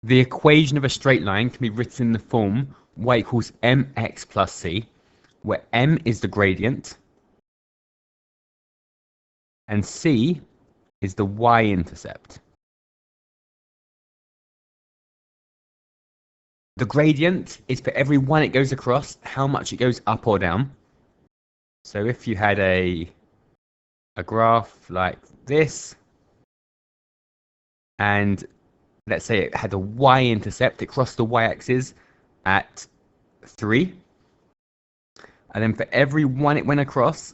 The equation of a straight line can be written in the form y equals mx plus c, where m is the gradient and c is the y-intercept. The gradient is for every one it goes across, how much it goes up or down. So if you had a graph like this, and let's say it had a y-intercept, it crossed the y-axis at 3, and then for every one it went across,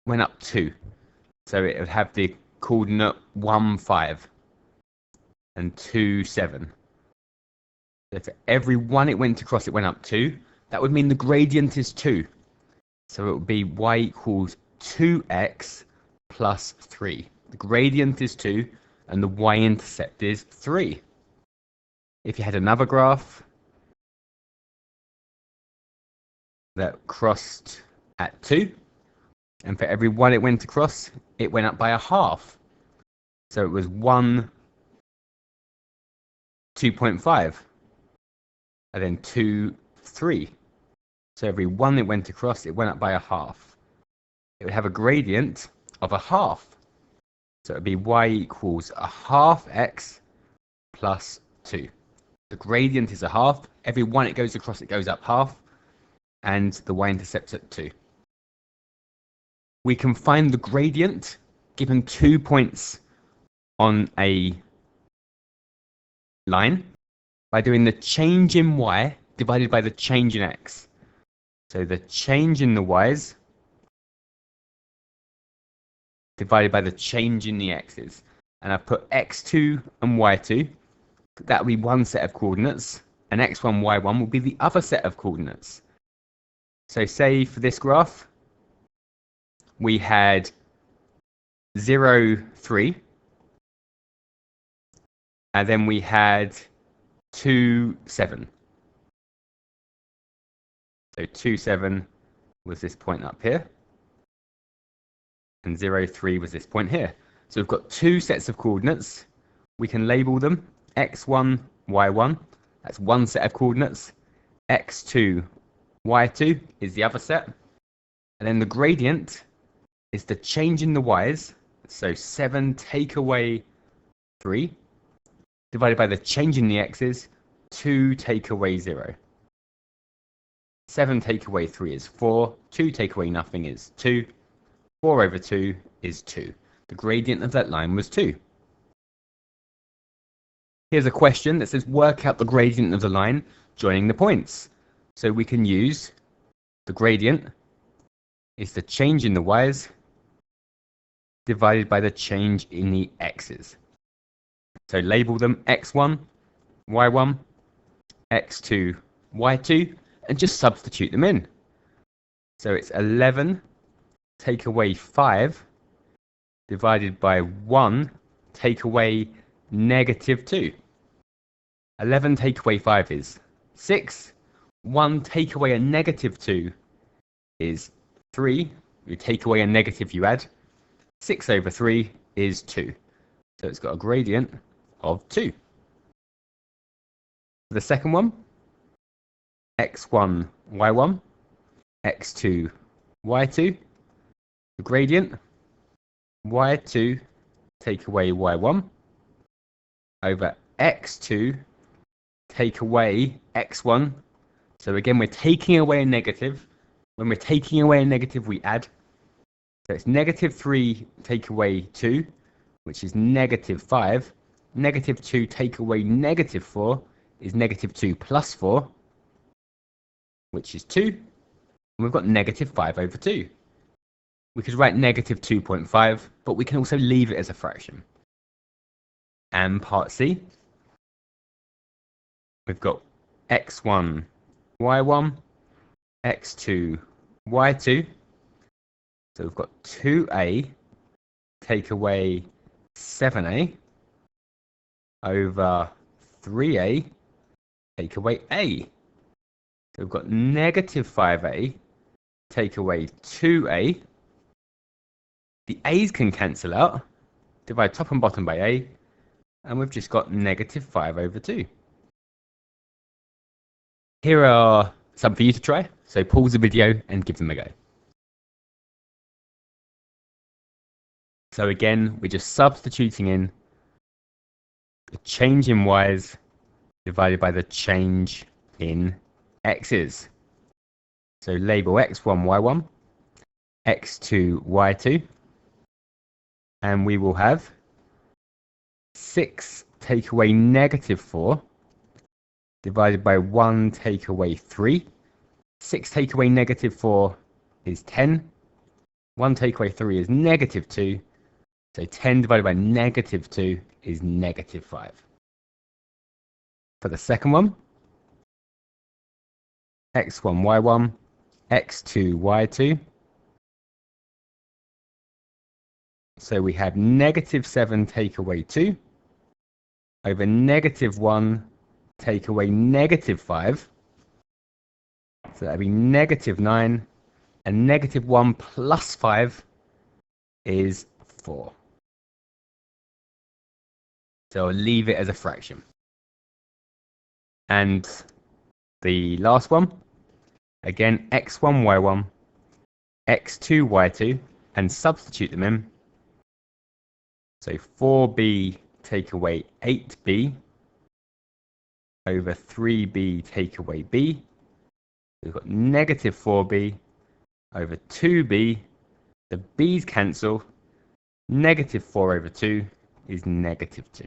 went up 2. So it would have the coordinate 1, 5 and 2, 7. So for every one it went across, it went up 2. That would mean the gradient is 2. So it would be y equals 2x plus 3. The gradient is 2 and the y-intercept is 3. If you had another graph that crossed at 2, and for every one it went across, it went up by a half. So it was 1, 2.5, and then 2, 3. So every one it went across, it went up by a half. It would have a gradient of a half. So it would be y equals a half x plus 2. The gradient is a half. Every one it goes across, it goes up half. And the y-intercept's at 2. We can find the gradient given 2 points on a line by doing the change in y divided by the change in x. So the change in the y's divided by the change in the x's. And I've put x2 and y2. That will be one set of coordinates. And x1, y1 will be the other set of coordinates. So say for this graph, we had 0, 3. And then we had 2, 7. So 2, 7 was this point up here. And 0, 3 was this point here. So we've got two sets of coordinates. We can label them x1, y1. That's one set of coordinates. x2, y2 is the other set. And then the gradient is the change in the y's. So 7 take away 3 divided by the change in the x's, 2 take away 0. 7 take away 3 is 4. 2 take away nothing is 2. 4 over 2 is 2. The gradient of that line was 2. Here's a question that says work out the gradient of the line joining the points. So we can use the gradient is the change in the y's divided by the change in the x's. So label them x1, y1, x2, y2, and just substitute them in. So it's 11 take away 5 divided by 1 take away negative 2. 11 take away 5 is 6. 1 take away a negative 2 is 3. You take away a negative, you add. 6 over 3 is 2. So it's got a gradient of 2. The second one, x1, y1, x2, y2. The gradient, y2 take away y1 over x2 take away x1. So again, we're taking away a negative. When we're taking away a negative, we add. So it's negative 3 take away 2, which is negative 5. Negative 2 take away negative 4 is negative 2 plus 4, which is 2. And we've got negative 5 over 2. We could write negative 2.5, but we can also leave it as a fraction. And part C, we've got x1, y1, x2, y2. So we've got 2a take away 7a over 3a take away a. So we've got negative 5a take away 2a. The a's can cancel out. Divide top and bottom by a. And we've just got negative 5 over 2. Here are some for you to try, so pause the video and give them a go. So again, we're just substituting in the change in y's divided by the change in x's. So label x1, y1, x2, y2, and we will have 6 take away negative 4 divided by 1 take away 3. 6 take away negative 4 is 10. 1 take away 3 is negative 2. So 10 divided by negative 2 is negative 5. For the second one, x1, y1, x2, y2. So we have negative 7 take away 2 over negative 1 take away negative 5. So that would be negative 9. And negative 1 plus 5 is 4. So I'll leave it as a fraction. And the last one, again, x1, y1, x2, y2, and substitute them in. So 4b take away 8b over 3b take away b. We've got negative 4b over 2b. The b's cancel. Negative 4 over 2 is negative 2.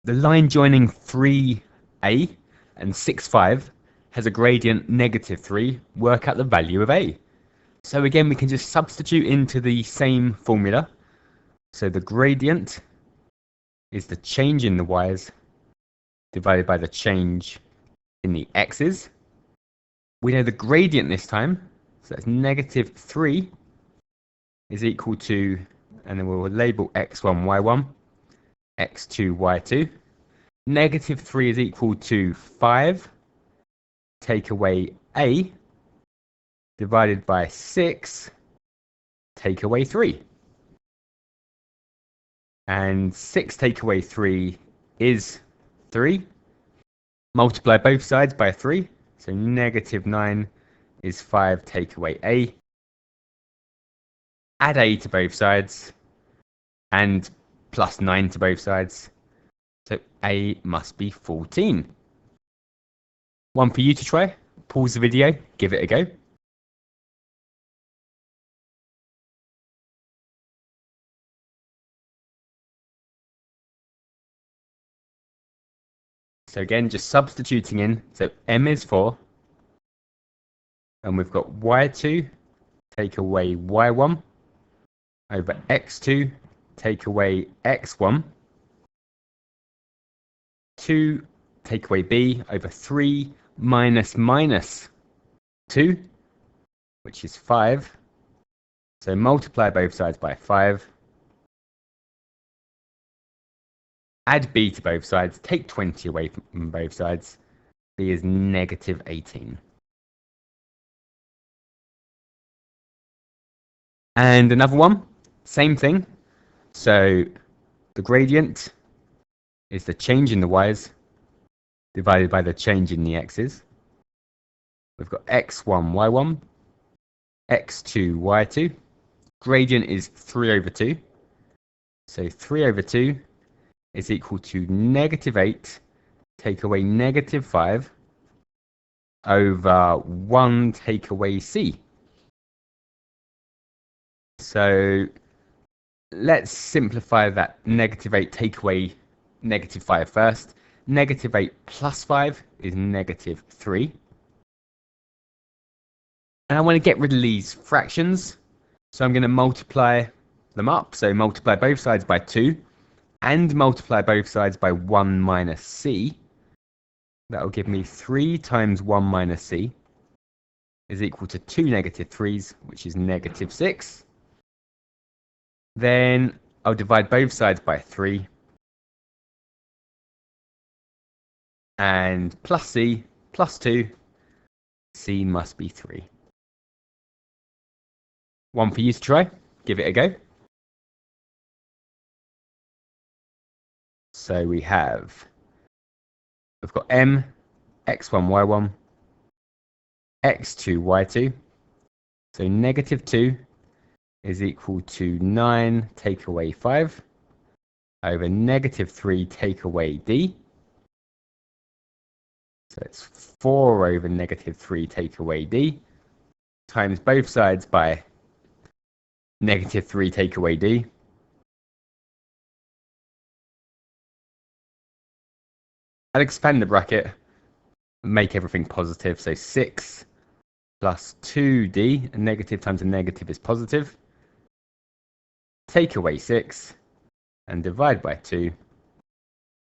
The line joining 3a and 6, 5 has a gradient negative 3. Work out the value of a. So again, we can just substitute into the same formula. So the gradient is the change in the y's divided by the change in the x's. We know the gradient this time, so that's negative 3 is equal to, and then we'll label x1, y1, x2, y2. Negative 3 is equal to 5 take away a divided by 6 take away 3. And 6 take away 3 is 3. Multiply both sides by 3. So negative 9 is 5 take away a. Add a to both sides. And plus 9 to both sides. So a must be 14. One for you to try. Pause the video, give it a go. So again, just substituting in. So m is 4. And we've got y2 take away y1 over x2 take away x1. 2 take away b over 3 minus 2, which is 5. So multiply both sides by 5. Add b to both sides. Take 20 away from both sides. B is negative 18. And another one, same thing. So the gradient is the change in the y's divided by the change in the x's. We've got x1, y1, x2, y2. Gradient is 3 over 2. So 3 over 2 is equal to negative 8 take away negative 5 over 1 take away c. So let's simplify that negative 8 take away negative 5 first. Negative 8 plus 5 is negative 3. And I want to get rid of these fractions. So I'm going to multiply them up. So multiply both sides by 2 and multiply both sides by 1 minus c. That will give me 3 times 1 minus c is equal to 2 negative 3's, which is negative 6. Then I'll divide both sides by 3. And plus c plus 2, c must be 3. One for you to try. Give it a go. So we've got m, x1, y1, x2, y2. So negative 2 is equal to 9 take away 5 over negative 3 take away d. So it's 4 over negative 3 take away d times both sides by negative 3 take away d. I'll expand the bracket and make everything positive. So 6 plus 2d, a negative times a negative is positive. Take away 6 and divide by 2.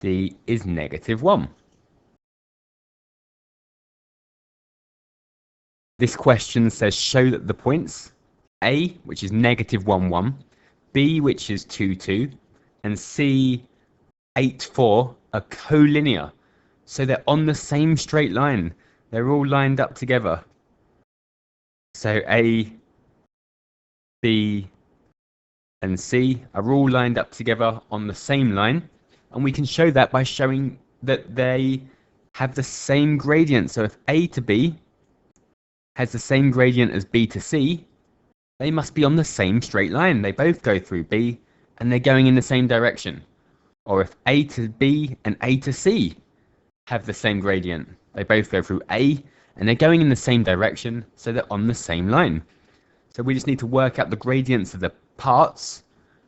D is negative 1. This question says show that the points A, which is negative 1, 1, B, which is 2, 2, and C, 8, 4, are collinear. So they're on the same straight line. They're all lined up together. So A, B, and C are all lined up together on the same line. And we can show that by showing that they have the same gradient. So if A to B has the same gradient as B to C, they must be on the same straight line. They both go through B and they're going in the same direction. Or if A to B and A to C have the same gradient, they both go through A and they're going in the same direction, so they're on the same line. So we just need to work out the gradients of the parts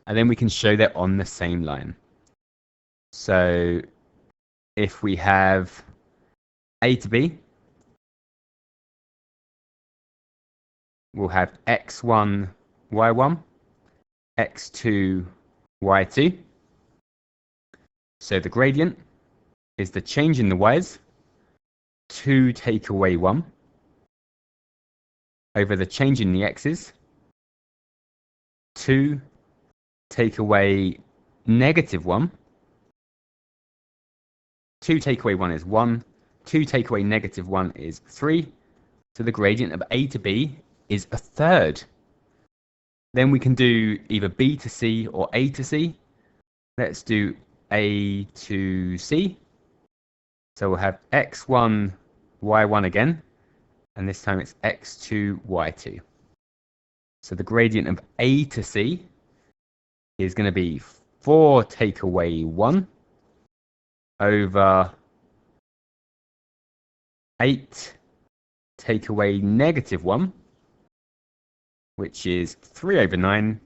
and then we can show they're on the same line. So if we have A to B, we'll have x1, y1, x2, y2. So the gradient is the change in the y's, 2 take away 1, over the change in the x's, 2 take away negative 1. 2 take away 1 is 1. 2 take away negative 1 is 3. So the gradient of A to B is a third. Then we can do either B to C or A to C. Let's do A to C. So we'll have x1, y1 again, and this time it's x2, y2. So the gradient of A to C is going to be 4 take away 1 over 8 take away negative 1, which is 3 over 9,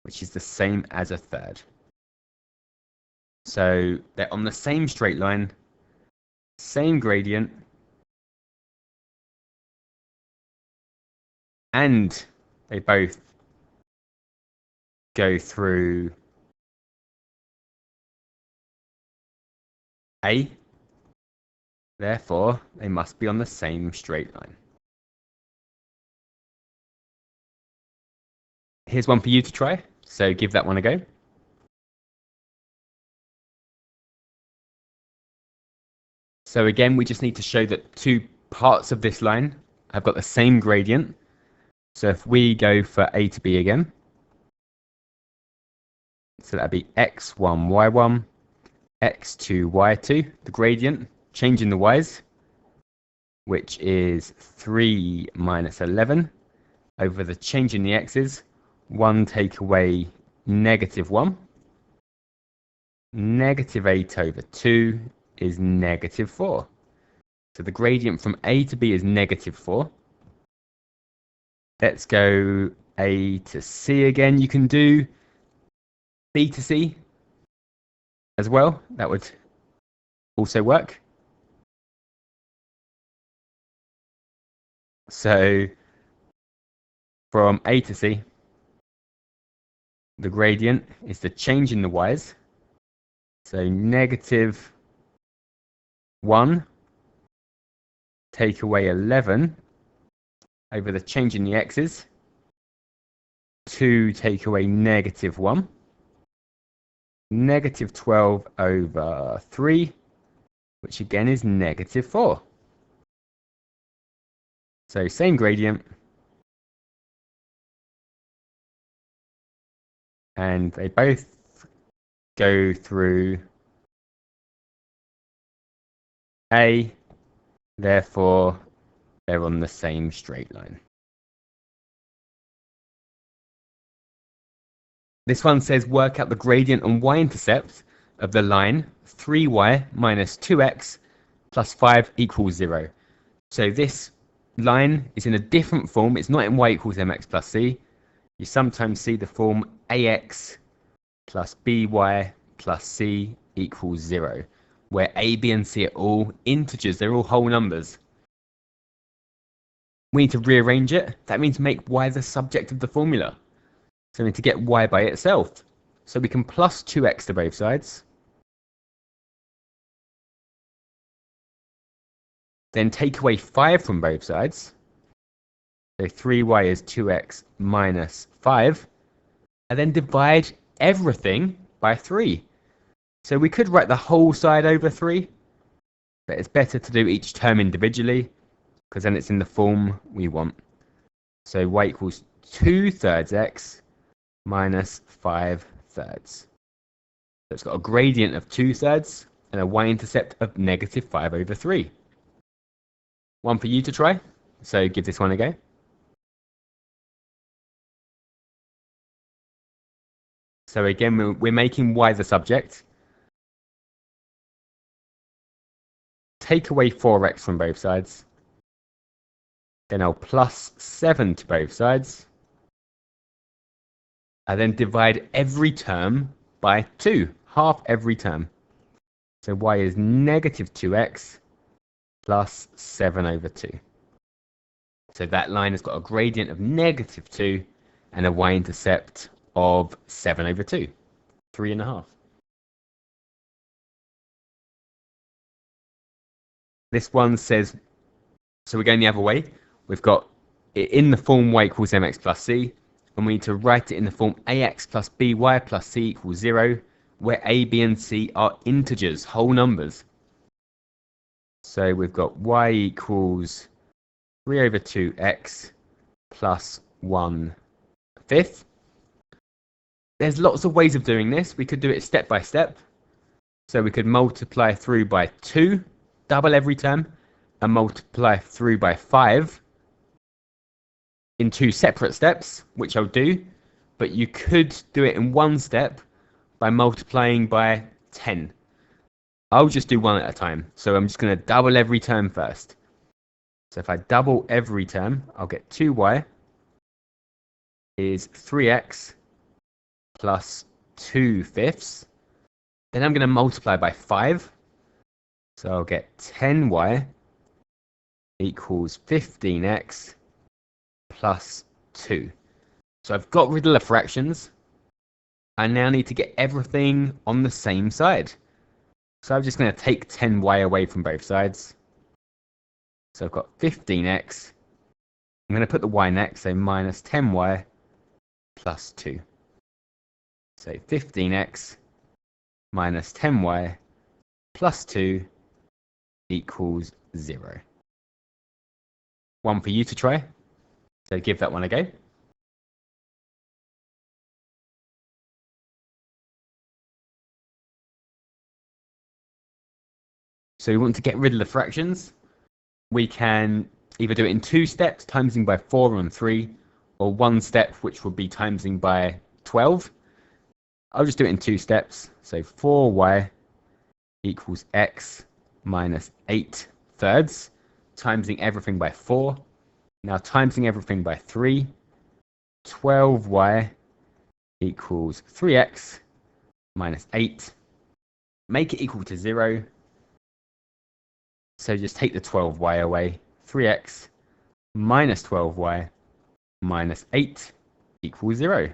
which is the same as a third. So they're on the same straight line, same gradient, and they both go through A. Therefore, they must be on the same straight line. Here's one for you to try, so give that one a go. So again, we just need to show that two parts of this line have got the same gradient. So if we go for A to B again, so that'd be x1, y1, x2, y2, the gradient, changing the y's, which is 3 minus 11, over the change in the x's, 1 take away negative 1. Negative 8 over 2 is negative 4. So the gradient from A to B is negative 4. Let's go A to C again. You can do B to C as well. That would also work. So from A to C, the gradient is the change in the y's. So negative 1 take away 11 over the change in the x's. 2 take away negative 1. Negative 12 over 3, which again is negative 4. So same gradient. And they both go through A, therefore they're on the same straight line. This one says work out the gradient and y-intercept of the line 3y minus 2x plus 5 equals 0. So this line is in a different form. It's not in y equals mx plus c. You sometimes see the form ax plus by plus c equals 0, where a, b, and c are all integers. They're all whole numbers. We need to rearrange it. That means make y the subject of the formula. So we need to get y by itself. So we can plus 2x to both sides. Then take away 5 from both sides. So 3y is 2x minus 5. And then divide everything by 3. So we could write the whole side over 3. But it's better to do each term individually, because then it's in the form we want. So y equals 2/3 x minus 5/3. So it's got a gradient of 2/3 and a y-intercept of negative 5/3. One for you to try. So give this one a go. So again, we're making y the subject. Take away 4x from both sides. Then I'll plus 7 to both sides. And then divide every term by 2, half every term. So y is negative 2x plus 7/2. So that line has got a gradient of negative 2 and a y-intercept of 7/2, 3.5. This one says, so we're going the other way. We've got it in the form y equals mx plus c, and we need to write it in the form ax plus by plus c equals 0, where a, b, and c are integers, whole numbers. So we've got y equals 3/2x plus 1/5. There's lots of ways of doing this. We could do it step by step. So we could multiply through by 2, double every term, and multiply through by 5 in 2 separate steps, which I'll do. But you could do it in one step by multiplying by 10. I'll just do one at a time. So I'm just going to double every term first. So if I double every term, I'll get 2y is 3x plus 2/5. Then I'm going to multiply by 5. So I'll get 10y equals 15x plus 2. So I've got rid of the fractions. I now need to get everything on the same side. So I'm just going to take 10y away from both sides. So I've got 15x. I'm going to put the y next, so minus 10y plus 2. So 15x minus 10y plus 2 equals 0. One for you to try. So give that one a go. So we want to get rid of the fractions. We can either do it in 2 steps, timesing by 4 and 3, or 1 step, which would be timesing by 12. I'll just do it in 2 steps. So 4y equals x minus 8/3, timesing everything by 4. Now timesing everything by 3. 12y equals 3x minus 8. Make it equal to 0. So just take the 12y away. 3x minus 12y minus 8 equals 0.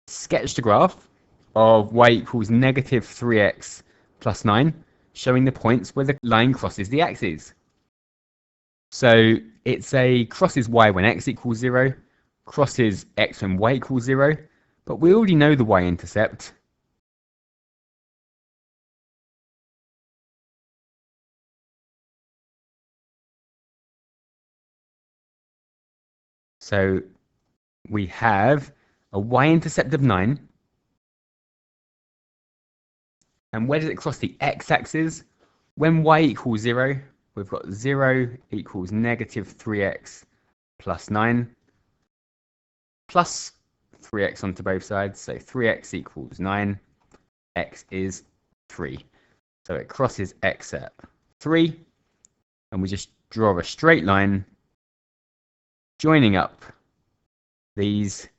Sketch the graph of y equals negative 3x plus 9, showing the points where the line crosses the axes. So it's a crosses y when x equals 0, crosses x when y equals 0, but we already know the y-intercept. So we have a y-intercept of 9. And where does it cross the x-axis? When y equals 0, we've got 0 equals negative 3x plus 9 plus 3x onto both sides. So 3x equals 9. X is 3. So it crosses x at 3. And we just draw a straight line joining up these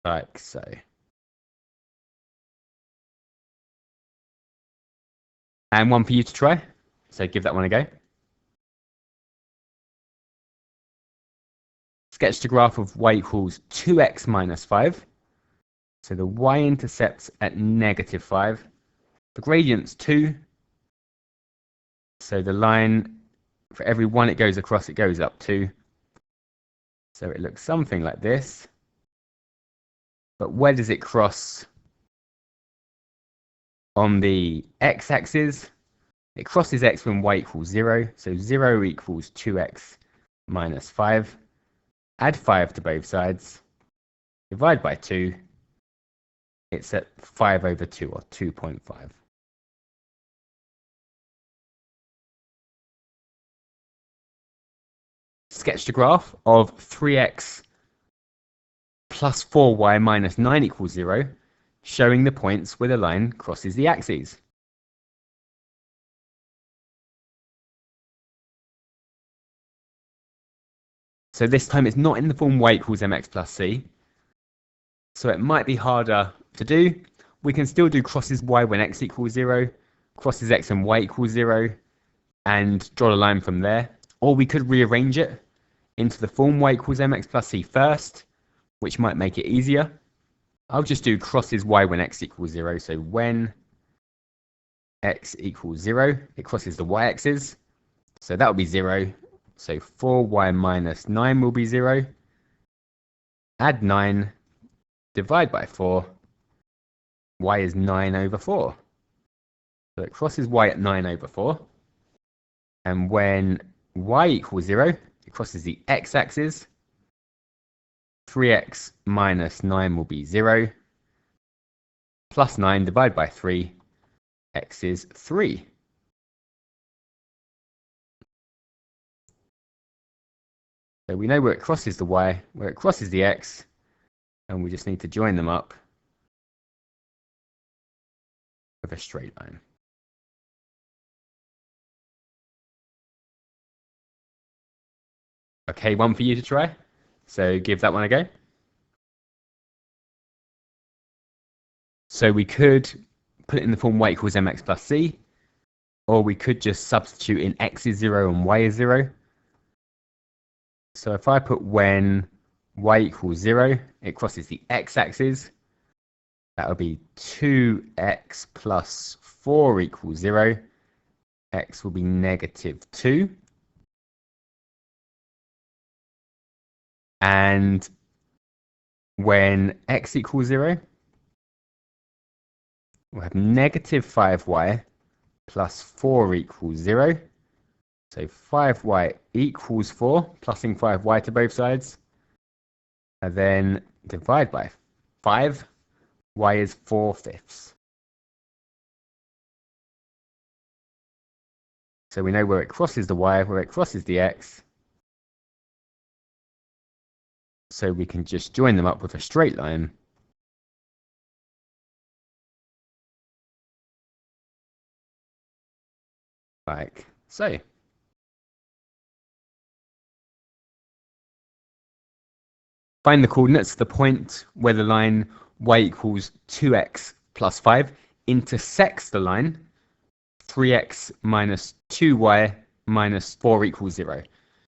like so. And one for you to try. So give that one a go. Sketch the graph of y equals 2x minus 5. So the y-intercept's at negative 5. The gradient's 2. So the line, for every one it goes across, it goes up 2. So it looks something like this. But where does it cross on the x-axis? It crosses x when y equals 0. So 0 equals 2x minus 5. Add 5 to both sides. Divide by 2. It's at 5 over 2, or 2.5. Sketch the graph of 3x plus 4y minus 9 equals 0, showing the points where the line crosses the axes. So this time it's not in the form y equals mx plus c. So it might be harder to do. We can still do crosses y when x equals 0, crosses x when y equals 0, and draw a line from there. Or we could rearrange it into the form y equals mx plus c first, which might make it easier. I'll just do crosses y when x equals 0. So when x equals 0, it crosses the y-axis. So that will be 0. So 4y minus 9 will be 0. Add 9, divide by 4. Y is 9 over 4. So it crosses y at 9 over 4. And when y equals 0, it crosses the x-axis. 3x minus 9 will be 0. Plus 9 divided by 3. X is 3. So we know where it crosses the y, where it crosses the x, and we just need to join them up with a straight line. Okay, one for you to try. So give that one a go. So we could put it in the form y equals mx plus c, or we could just substitute in x is 0 and y is 0. So if I put when y equals 0, it crosses the x-axis. That would be 2x plus 4 equals 0. X will be negative 2. And when x equals 0, we'll have negative 5y plus 4 equals 0. So 5y equals 4, plusing 5y to both sides. And then divide by 5. Y is 4/5. So we know where it crosses the y, where it crosses the x. So we can just join them up with a straight line. Like so. Find the coordinates of the point where the line y equals 2x plus 5 intersects the line 3x minus 2y minus 4 equals 0.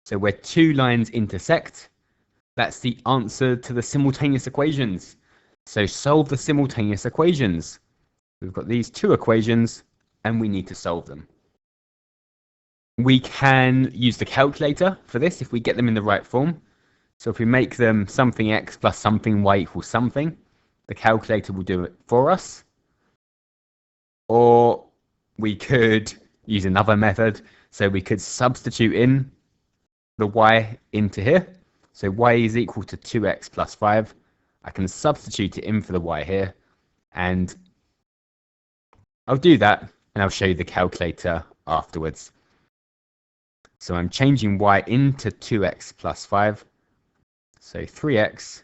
So where two lines intersect, that's the answer to the simultaneous equations. So solve the simultaneous equations. We've got these two equations, and we need to solve them. We can use the calculator for this if we get them in the right form. So if we make them something x plus something y equals something, the calculator will do it for us. Or we could use another method. So we could substitute in the y into here. So y is equal to 2x plus 5. I can substitute it in for the y here, and I'll do that, and I'll show you the calculator afterwards. So I'm changing y into 2x plus 5. So 3x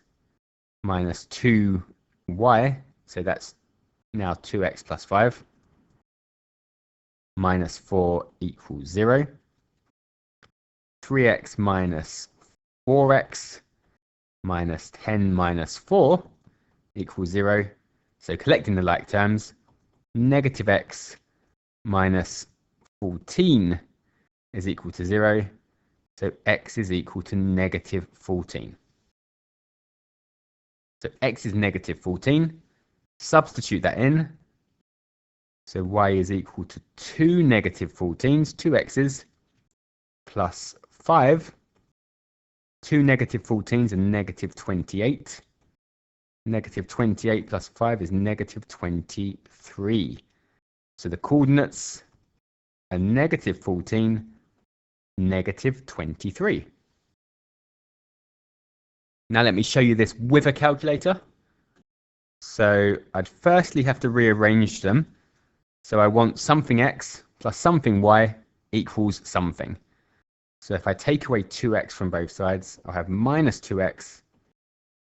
minus 2y, so that's now 2x plus 5, minus 4 equals 0. 3x minus 4x minus 10 minus 4 equals 0. So collecting the like terms, negative x minus 14 is equal to 0. So x is equal to negative 14. So x is negative 14. Substitute that in. So y is equal to 2 negative 14s, 2 x's, plus 5. 2 negative 14s are negative 28. Negative 28 plus 5 is negative 23. So the coordinates are negative 14, negative 23. Now let me show you this with a calculator. So I'd firstly have to rearrange them. So I want something x plus something y equals something. So if I take away 2x from both sides, I'll have minus 2x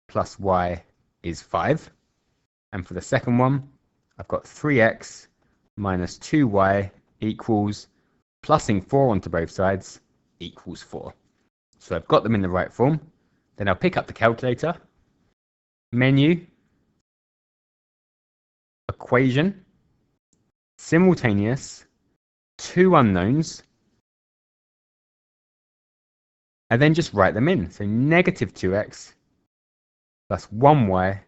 plus y is 5. And for the second one, I've got 3x minus 2y equals, plussing 4 onto both sides, equals 4. So I've got them in the right form. Then I'll pick up the calculator, menu, equation, simultaneous, 2 unknowns, and then just write them in. So negative 2x plus 1y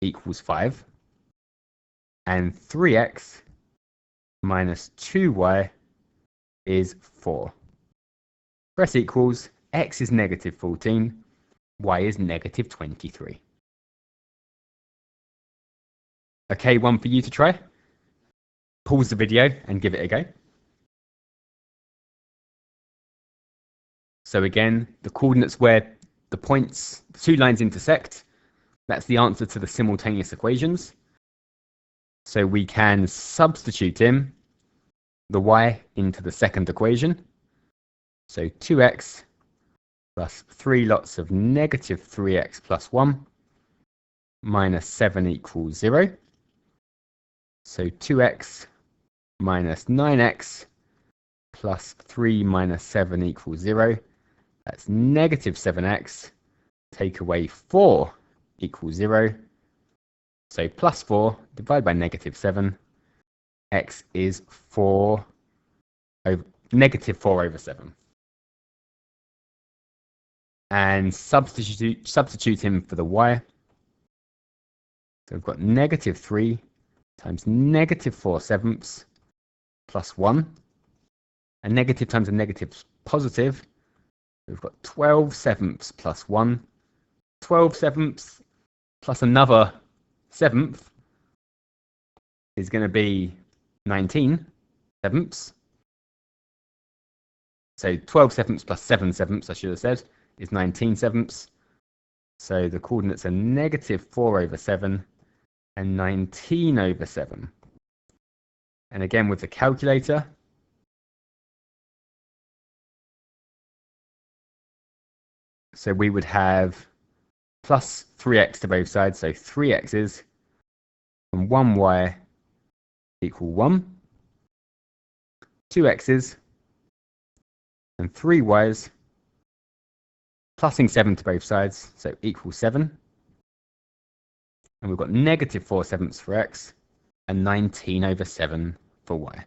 equals 5, and 3x minus 2y is 4. Press equals, x is negative 14, y is negative 23. Okay, one for you to try. Pause the video and give it a go. So again, the coordinates where the points, the 2 lines intersect, that's the answer to the simultaneous equations. So we can substitute in the y into the second equation. So 2x plus 3 lots of negative 3x plus 1 minus 7 equals 0. So 2x minus 9x plus 3 minus 7 equals 0. That's negative 7x. Take away 4 equals 0. So plus 4 divided by negative 7. X is negative 4 over 7. And substitute in for the y. So we've got negative 3 times negative 4 sevenths plus 1. And negative times a negative is positive. We've got 12 sevenths plus 1. 12 sevenths plus another seventh is going to be 19 sevenths. So 12 sevenths plus 7 sevenths, I should have said, is 19 sevenths. So the coordinates are negative 4 over 7 and 19 over 7. And again with the calculator, so we would have plus 3x to both sides, so 3x's and 1y equal 1. 2x's and 3y's, plussing 7 to both sides, so equals 7. And we've got negative 4 sevenths for x and 19 over 7 for y.